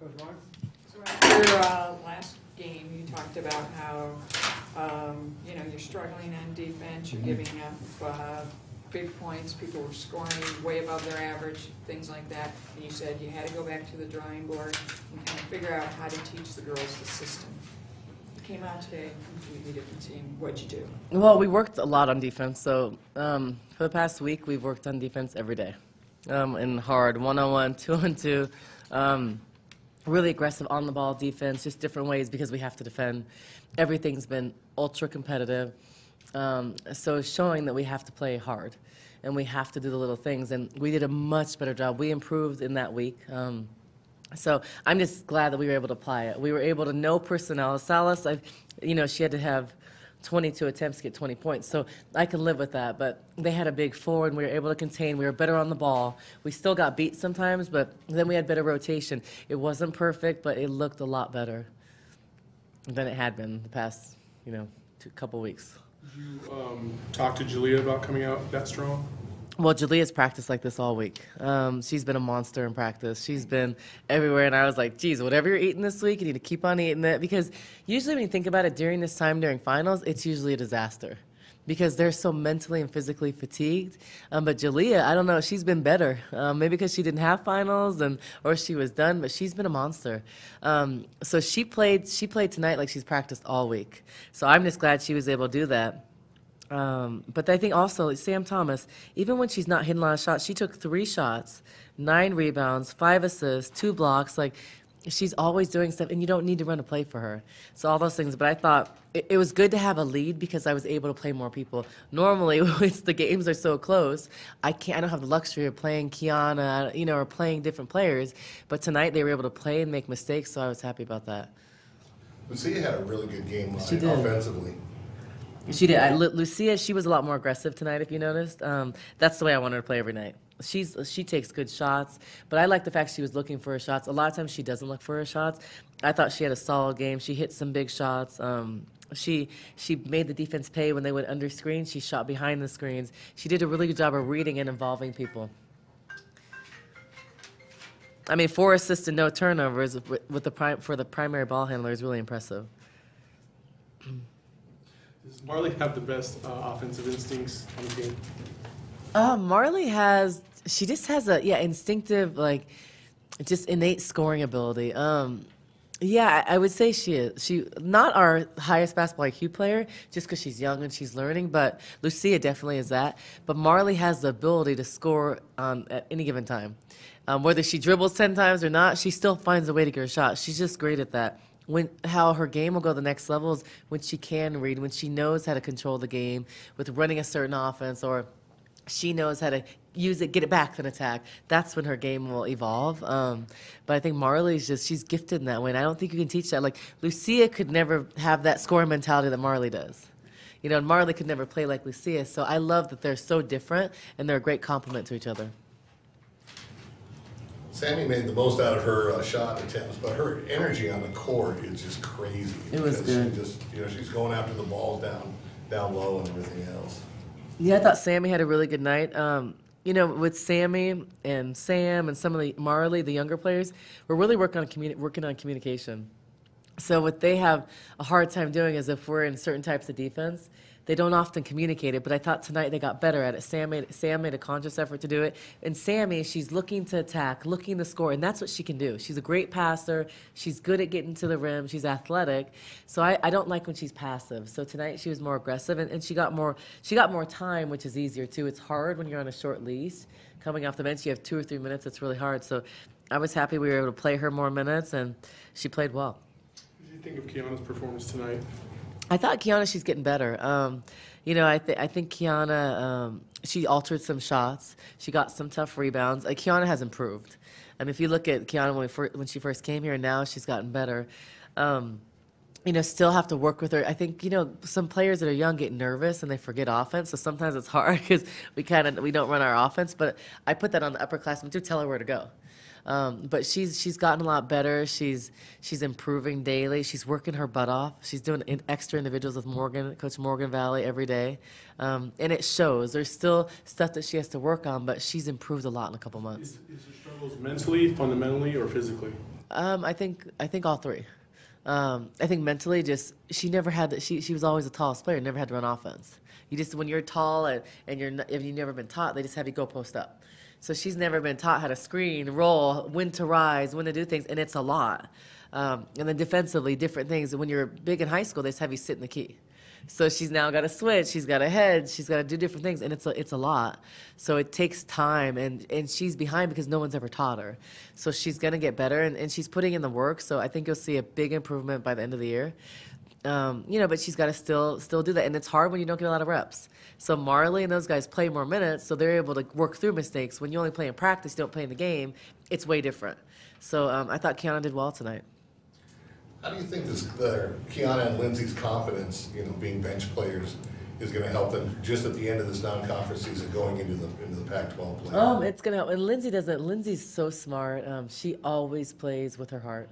Coach Mark? So after your last game, you talked about how you're struggling on defense, you're giving up big points, people were scoring way above their average, things like that. And you said you had to go back to the drawing board and kind of figure out how to teach the girls the system. You came out today, completely different team. What'd you do? Well, we worked a lot on defense. So for the past week, we've worked on defense every day, and hard, one-on-one, two-on-two. Really aggressive on-the-ball defense, just different ways because we have to defend. Everything's been ultra competitive. So it's showing that we have to play hard, and we have to do the little things. And we did a much better job. We improved in that week. So I'm just glad that we were able to apply it. We were able to know personnel. Salas, she had to have 22 attempts to get 20 points. So I can live with that. But they had a big four, and we were able to contain. We were better on the ball. We still got beat sometimes, but then we had better rotation. It wasn't perfect, but it looked a lot better than it had been the past, couple weeks. Did you talk to Julia about coming out that strong? Well, Julia's practiced like this all week. She's been a monster in practice. She's been everywhere, and I was like, geez, whatever you're eating this week, you need to keep on eating it, because usually when you think about it during this time, during finals, it's usually a disaster because they're so mentally and physically fatigued. But Julia, I don't know, she's been better. Maybe because she didn't have finals or she was done, but she's been a monster. So she played tonight like she's practiced all week. So I'm just glad she was able to do that. But I think also Sam Thomas, even when she's not hitting a lot of shots, she took 3 shots, 9 rebounds, 5 assists, 2 blocks. Like, she's always doing stuff, and you don't need to run a play for her. So all those things. But I thought it was good to have a lead because I was able to play more people. Normally, when the games are so close, I don't have the luxury of playing Kiana, or playing different players. But tonight they were able to play and make mistakes, so I was happy about that. Lucia had a really good game She did. offensively. She did. Lucia, she was a lot more aggressive tonight, if you noticed. That's the way I want her to play every night. She takes good shots, but I like the fact she was looking for her shots. A lot of times she doesn't look for her shots. I thought she had a solid game. She hit some big shots. She made the defense pay when they went under screens. She shot behind the screens. She did a really good job of reading and involving people. 4 assists and no turnovers for the primary ball handler is really impressive. Does Marley have the best offensive instincts on the game? Marley she just has instinctive, just innate scoring ability. I would say she is. She not our highest basketball IQ player just because she's young and she's learning, but Lucia definitely is that. But Marley has the ability to score at any given time. Whether she dribbles 10 times or not, she still finds a way to get her shot. She's just great at that. How her game will go to the next level is when she can read, when she knows how to control the game with running a certain offense, or she knows how to use it, get it back, then attack. That's when her game will evolve. But I think Marley's she's gifted in that way, and I don't think you can teach that. Like, Lucia could never have that scoring mentality that Marley does. And Marley could never play like Lucia. So I love that they're so different, and they're a great complement to each other. Sammy made the most out of her shot attempts, but her energy on the court is just crazy. It was good. She's going after the balls down low and everything else. Yeah, I thought Sammy had a really good night. With Sammy and Sam and some of the Marley, the younger players, we're really working on communication. So what they have a hard time doing is if we're in certain types of defense, they don't often communicate it, but I thought tonight they got better at it. Sam made a conscious effort to do it. And Sammy, she's looking to attack, looking to score, and that's what she can do. She's a great passer. She's good at getting to the rim. She's athletic. So I don't like when she's passive. So tonight she was more aggressive, and she got more time, which is easier too. It's hard when you're on a short leash. Coming off the bench, you have 2 or 3 minutes. It's really hard. So I was happy we were able to play her more minutes, and she played well. What did you think of Kiana's performance tonight? I thought Kiana, she's getting better. I think Kiana, she altered some shots. She got some tough rebounds. Kiana has improved. If you look at Kiana when she first came here, now she's gotten better. Still have to work with her. I think, some players that are young get nervous and they forget offense. So sometimes it's hard because we don't run our offense. But I put that on the upperclassmen to tell her where to go. But she's gotten a lot better. She's improving daily. She's working her butt off. She's doing extra individuals with Coach Morgan Valley every day, and it shows. There's still stuff that she has to work on, but she's improved a lot in a couple months. Is her struggles mentally, fundamentally, or physically? I think all three. I think mentally, just she never had that. She was always the tallest player, never had to run offense. You just when you're tall and if you've never been taught, they just have you go post up. So she's never been taught how to screen, roll, when to rise, when to do things, and it's a lot. And then defensively, different things. When you're big in high school, they just have you sit in the key. So she's now got to switch. She's got to head. She's got to do different things, and it's a lot. So it takes time, and she's behind because no one's ever taught her. So she's gonna get better, and she's putting in the work. So I think you'll see a big improvement by the end of the year. But she's got to still do that, and it's hard when you don't get a lot of reps. So Marley and those guys play more minutes, so they're able to work through mistakes. When you only play in practice, you don't play in the game. It's way different. So I thought Kiana did well tonight. How do you think Kiana and Lindsay's confidence, being bench players, is going to help them just at the end of this non-conference season going into the Pac-12 play? It's gonna help. And Lindsay doesn't. Lindsay's so smart. She always plays with her heart.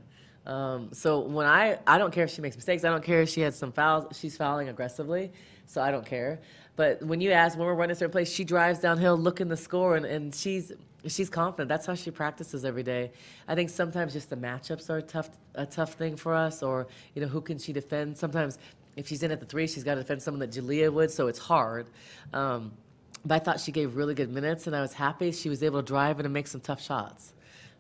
So when I don't care if she makes mistakes. I don't care if she has some fouls. She's fouling aggressively, so I don't care. But when you ask when we're running a certain place, she drives downhill, looking the score, and she's confident. That's how she practices every day. I think sometimes just the matchups are a tough thing for us, or who can she defend? Sometimes if she's in at the 3, she's got to defend someone that Jalea would, so it's hard. But I thought she gave really good minutes, and I was happy she was able to drive in and make some tough shots.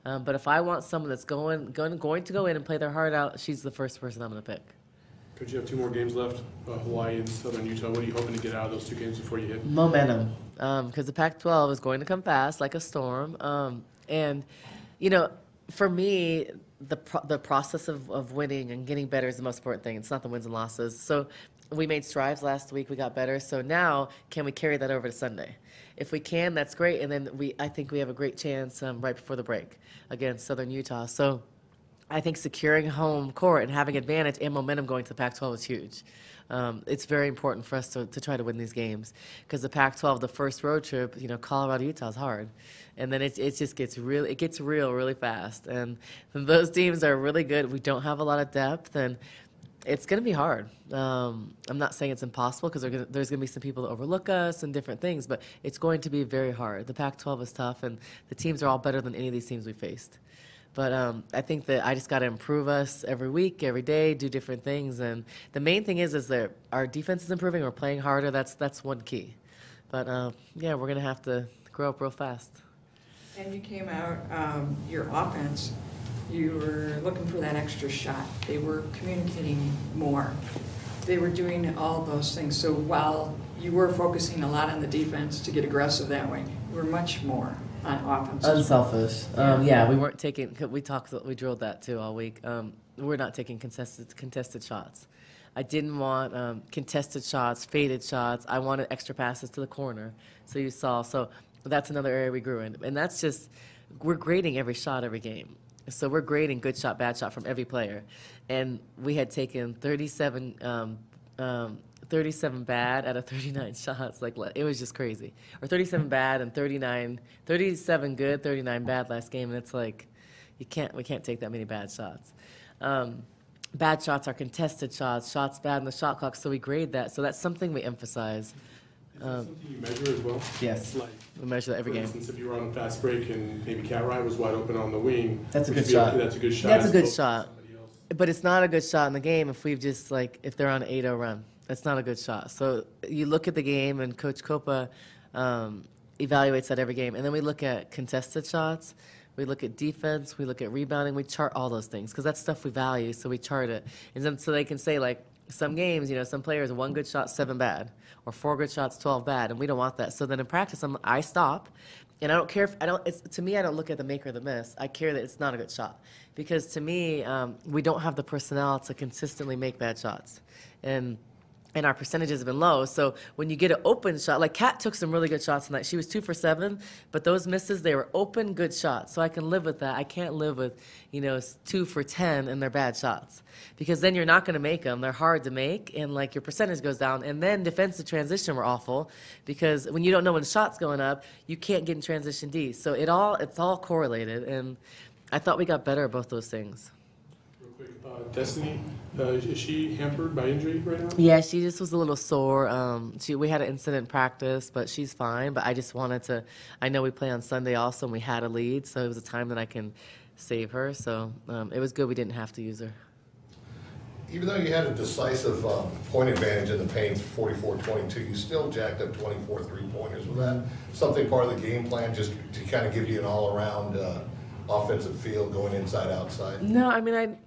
But if I want someone that's going to go in and play their heart out, she's the first person I'm going to pick. Could you have 2 more games left, Hawaii and Southern Utah? What are you hoping to get out of those 2 games before you hit? Momentum, because the Pac-12 is going to come fast like a storm. For me, the process of winning and getting better is the most important thing. It's not the wins and losses. So we made strides last week. We got better. So now, can we carry that over to Sunday? If we can, that's great. And then I think we have a great chance right before the break against Southern Utah. So I think securing home court and having advantage and momentum going to the Pac-12 is huge. It's very important for us to try to win these games because the Pac-12, the first road trip, Colorado, Utah is hard. And then it just gets real really fast. And those teams are really good. We don't have a lot of depth, and it's going to be hard. I'm not saying it's impossible because there's going to be some people that overlook us and different things, but it's going to be very hard. The Pac-12 is tough, and the teams are all better than any of these teams we faced. But I think that I just got to improve us every week, every day, do different things. And the main thing is that our defense is improving. We're playing harder. That's one key. But, we're going to have to grow up real fast. And you came out, your offense, you were looking for that extra shot. They were communicating more. They were doing all those things. So while you were focusing a lot on the defense to get aggressive that way, you were much more on offense. Unselfish. We weren't taking. We drilled that too all week. We're not taking contested shots. I didn't want contested shots, faded shots. I wanted extra passes to the corner. So you saw. So that's another area we grew in, and that's just we're grading every shot every game. So we're grading good shot, bad shot from every player, and we had taken 37 bad out of 39 shots. Like, it was just crazy. Or 37 bad and 37 good, 39 bad last game. And it's like, we can't take that many bad shots. Bad shots are contested shots, shots bad in the shot clock. So we grade that. So that's something we emphasize. Is that something you measure as well? Yes. Like, we measure that every game. For instance, if you were on a fast break and maybe Cat Rye was wide open on the wing. That's a good shot. That's a good shot. That's a good shot. But it's not a good shot in the game if we've just, if they're on an 8-0 run. That's not a good shot. So you look at the game, and Coach Copa evaluates that every game. And then we look at contested shots. We look at defense. We look at rebounding. We chart all those things because that's stuff we value, so we chart it. And then so they can say, some games, some players, 1 good shot, 7 bad, or 4 good shots, 12 bad, and we don't want that. So then in practice, I stop, and I don't care to me, I don't look at the make or the miss. I care that it's not a good shot because to me, we don't have the personnel to consistently make bad shots. And our percentages have been low. So when you get an open shot, Kat took some really good shots tonight. She was 2 for 7, but those misses, they were open, good shots. So I can live with that. I can't live with, 2 for 10 and they're bad shots. Because then you're not going to make them. They're hard to make, and your percentage goes down. And then defensive transition were awful because when you don't know when the shot's going up, you can't get in transition D. So it's all correlated. And I thought we got better at both those things. Destiny, is she hampered by injury right now? Yeah, she just was a little sore. We had an incident in practice, but she's fine. But I just wanted to. I know we play on Sunday also, and we had a lead, so it was a time that I can save her. So it was good we didn't have to use her. Even though you had a decisive point advantage in the paint, 44-22, you still jacked up 24 three-pointers. Was that something part of the game plan, just to kind of give you an all-around offensive feel going inside, outside? No, I mean,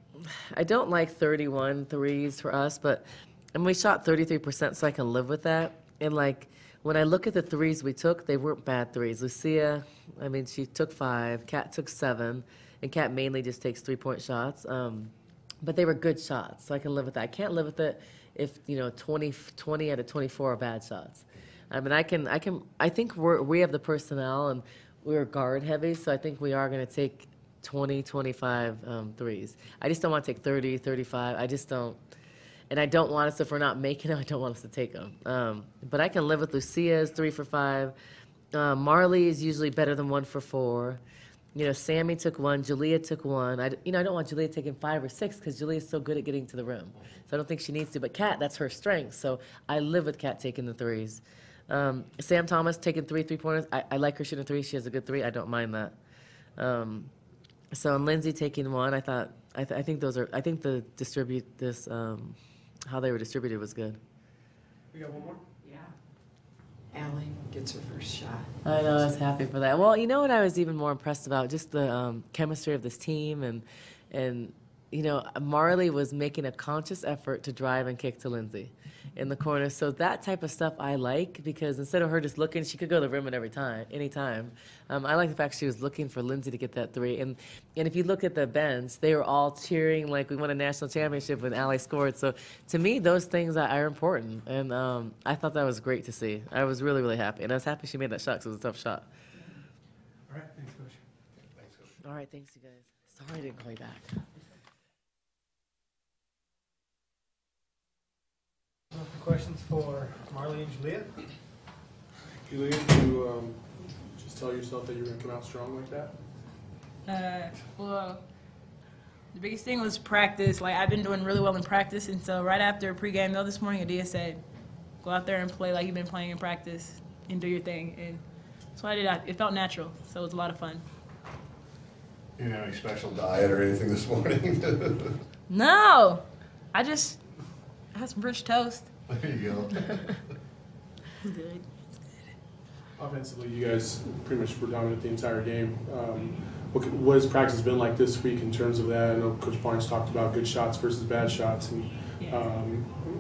I don't like 31 threes for us, but and we shot 33%, so I can live with that. And like when I look at the threes we took, they weren't bad threes. Lucia, I mean, she took 5, Kat took 7, and Kat mainly just takes 3-point shots. But they were good shots, so I can live with that. I can't live with it if 20 out of 24 are bad shots. I mean, I think we have the personnel and we're guard heavy, so I think we are going to take 20, 25 threes. I just don't want to take 30, 35. I just don't. And I don't want us, if we're not making them, I don't want us to take them. But I can live with Lucia's 3 for 5. Marley is usually better than 1 for 4. Sammy took 1, Julia took 1. I don't want Julia taking 5 or 6 because Julia's so good at getting to the rim. So I don't think she needs to. But Kat, that's her strength. So I live with Kat taking the threes. Sam Thomas taking 3 3-pointers. I like her shooting 3. She has a good 3. I don't mind that. And Lindsay taking 1. I think the how they were distributed was good. We got one more? Yeah. Allie gets her first shot. I know, I was happy for that. Well, you know what I was even more impressed about? Just the chemistry of this team. And Marley was making a conscious effort to drive and kick to Lindsay in the corner. So that type of stuff I like, because instead of her just looking, she could go to the rim at any time. I like the fact she was looking for Lindsay to get that 3. And if you look at the bench, they were all cheering like we won a national championship when Allie scored. So to me, those things are important. And I thought that was great to see. I was really, really happy. And I was happy she made that shot because it was a tough shot. All right, thanks, Coach. Thanks, Coach. All right, thanks, you guys. Sorry I didn't call you back. Questions for Marley and Julia? Julia, did you just tell yourself that you were going to come out strong like that? Well, the biggest thing was practice. Like, I've been doing really well in practice, and so right after pregame, though, this morning, Adia said, go out there and play like you've been playing in practice and do your thing. And so I did. It felt natural, so it was a lot of fun. You didn't have any special diet or anything this morning? No! I had some rich toast. There you go. It's good. Offensively, you guys pretty much were dominant the entire game. What has practice been like this week in terms of that? I know Coach Barnes talked about good shots versus bad shots, and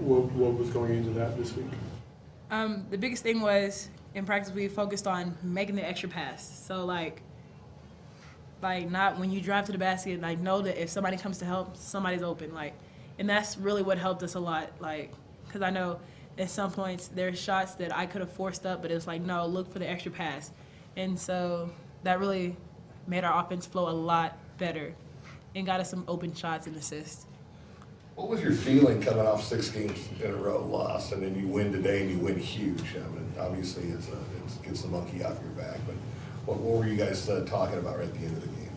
what was going into that this week? The biggest thing was, in practice, we focused on making the extra pass. So, like not when you drive to the basket, like, know that if somebody comes to help, somebody's open. Like, and that's really what helped us a lot. Like, because I know at some points there's shots that I could have forced up, but it was like, no, look for the extra pass. And so that really made our offense flow a lot better and got us some open shots and assists. What was your feeling coming off 6 games in a row loss, and then you win today and you win huge? I mean, obviously it gets the monkey off your back, but what were you guys talking about right at the end of the game?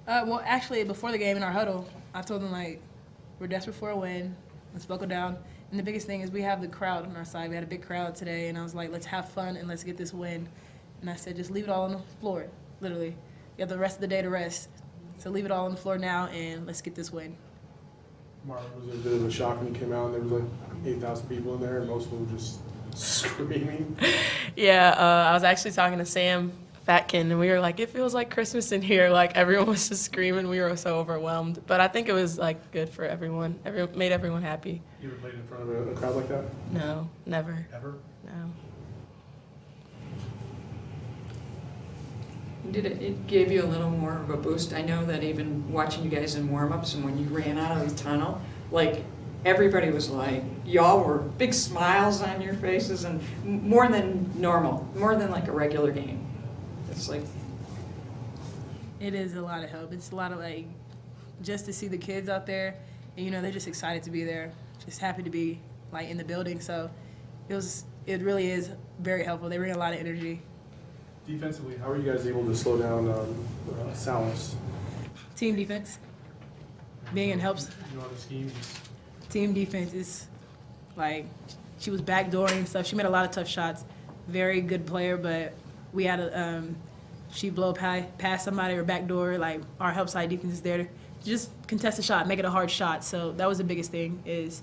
Well, actually, before the game in our huddle, I told them, like, we're desperate for a win. Let's buckle down. And the biggest thing is we have the crowd on our side. We had a big crowd today, and I was like, let's have fun and let's get this win. And I said, just leave it all on the floor, literally. You have the rest of the day to rest. So leave it all on the floor now, and let's get this win. Marlon, was it a bit of a shock when you came out and there was like 8,000 people in there and most of them were just screaming? Yeah, I was actually talking to Sam Fatkin, and we were like, it feels like Christmas in here. Like, everyone was just screaming. We were so overwhelmed. But I think it was, like, good for everyone. Made everyone happy. You ever played in front of a crowd like that? No, never. Ever? No. It gave you a little more of a boost? I know that even watching you guys in warm-ups and when you ran out of the tunnel, like, everybody was like, y'all were big smiles on your faces and more than normal, more than like a regular game. It's like... It is a lot of help. It's a lot of, like, just to see the kids out there, and, they're just excited to be there, just happy to be, like, in the building. So it really is very helpful. They bring a lot of energy. Defensively, how are you guys able to slow down Salas? Team defense. Megan helps. You know, the schemes. Team defense is, like, she was backdooring and stuff. She made a lot of tough shots. Very good player, but we had she blow past somebody or backdoor, like our help side defense is there to just contest a shot, make it a hard shot. So that was the biggest thing is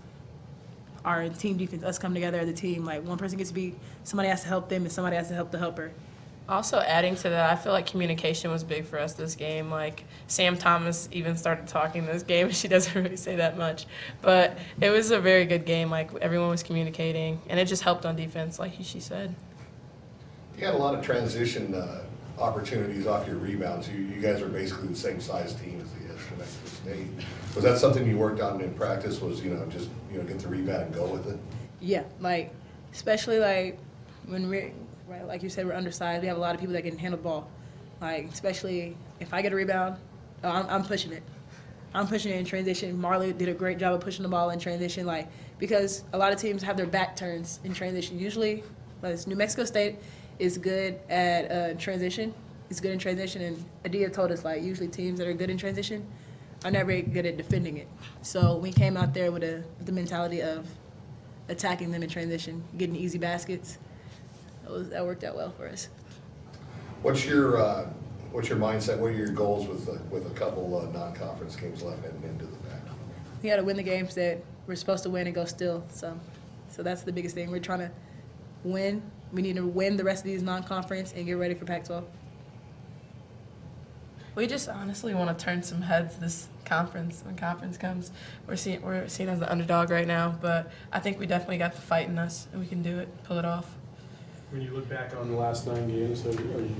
our team defense, us coming together as a team. Like one person gets beat, somebody has to help them, and somebody has to help the helper. Also adding to that, I feel like communication was big for us this game. Like Sam Thomas even started talking this game. She doesn't really say that much, but it was a very good game. Like everyone was communicating, and it just helped on defense, like she said. You had a lot of transition opportunities off your rebounds. You guys are basically the same size team as the Connecticut State. Was that something you worked on in practice? Was just get the rebound and go with it? Yeah, like especially like when we're right, like you said, we're undersized. We have a lot of people that can handle the ball. Like especially if I get a rebound, I'm pushing it. I'm pushing it in transition. Marley did a great job of pushing the ball in transition, like because a lot of teams have their back turns in transition. Usually, like New Mexico State is good at transition. It's good in transition, and Adia told us like usually teams that are good in transition are never good at defending it. So we came out there with the mentality of attacking them in transition, getting easy baskets. That worked out well for us. What's your mindset? What are your goals with a couple non-conference games left heading into the back? We got to win the games that we're supposed to win and go still. So that's the biggest thing. We're trying to win. We need to win the rest of these non-conference and get ready for Pac-12. We just honestly want to turn some heads this conference when conference comes. We're seen as the underdog right now, but I think we definitely got the fight in us, and we can do it, pull it off. When you look back on the last 9 games, are you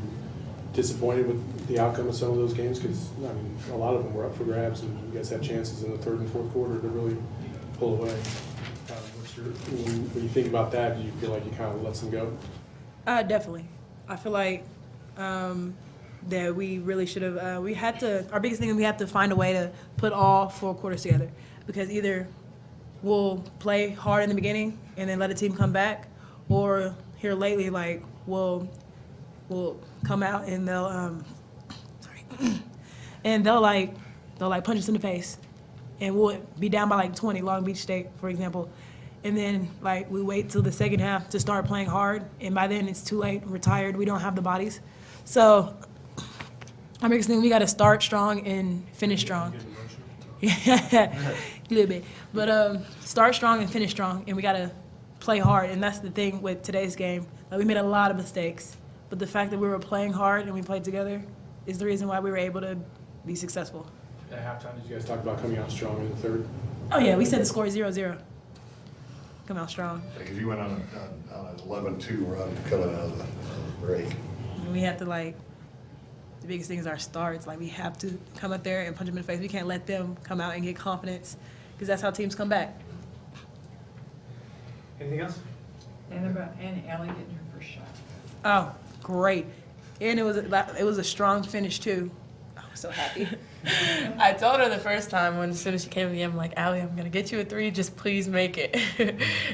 disappointed with the outcome of some of those games? Because a lot of them were up for grabs, and you guys had chances in the third and fourth quarter to really pull away. When you think about that, do you feel like you kind of let them go? Definitely. I feel like that we really should have. Our biggest thing is we have to find a way to put all 4 quarters together, because either we'll play hard in the beginning and then let a team come back, or here lately, like we'll come out and they'll punch us in the face, and we'll be down by like 20, Long Beach State, for example. And then like we wait till the second half to start playing hard, and by then it's too late. We're tired. We don't have the bodies. So our biggest thing, we got to start strong and finish strong. Yeah, a little bit. But start strong and finish strong, and we got to play hard. And that's the thing with today's game. Like, we made a lot of mistakes, but the fact that we were playing hard and we played together is the reason why we were able to be successful. At halftime, did you guys talk about coming out strong in the third? Oh yeah, we said the score is 0-0. Come out strong. Because you went on an 11-2 run coming out of the break. And we have to the biggest thing is our starts. Like, we have to come up there and punch them in the face. We can't let them come out and get confidence, because that's how teams come back. Anything else? And Allie getting her first shot. Oh, great. And it was a strong finish too. I was so happy. I told her the first time as soon as she came to the game, I'm like, Allie, I'm going to get you a 3, just please make it.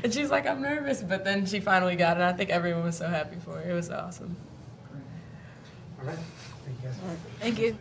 And she's like, I'm nervous, but then she finally got it, and I think everyone was so happy for her. It was awesome. All right. Thank you guys. Thank you.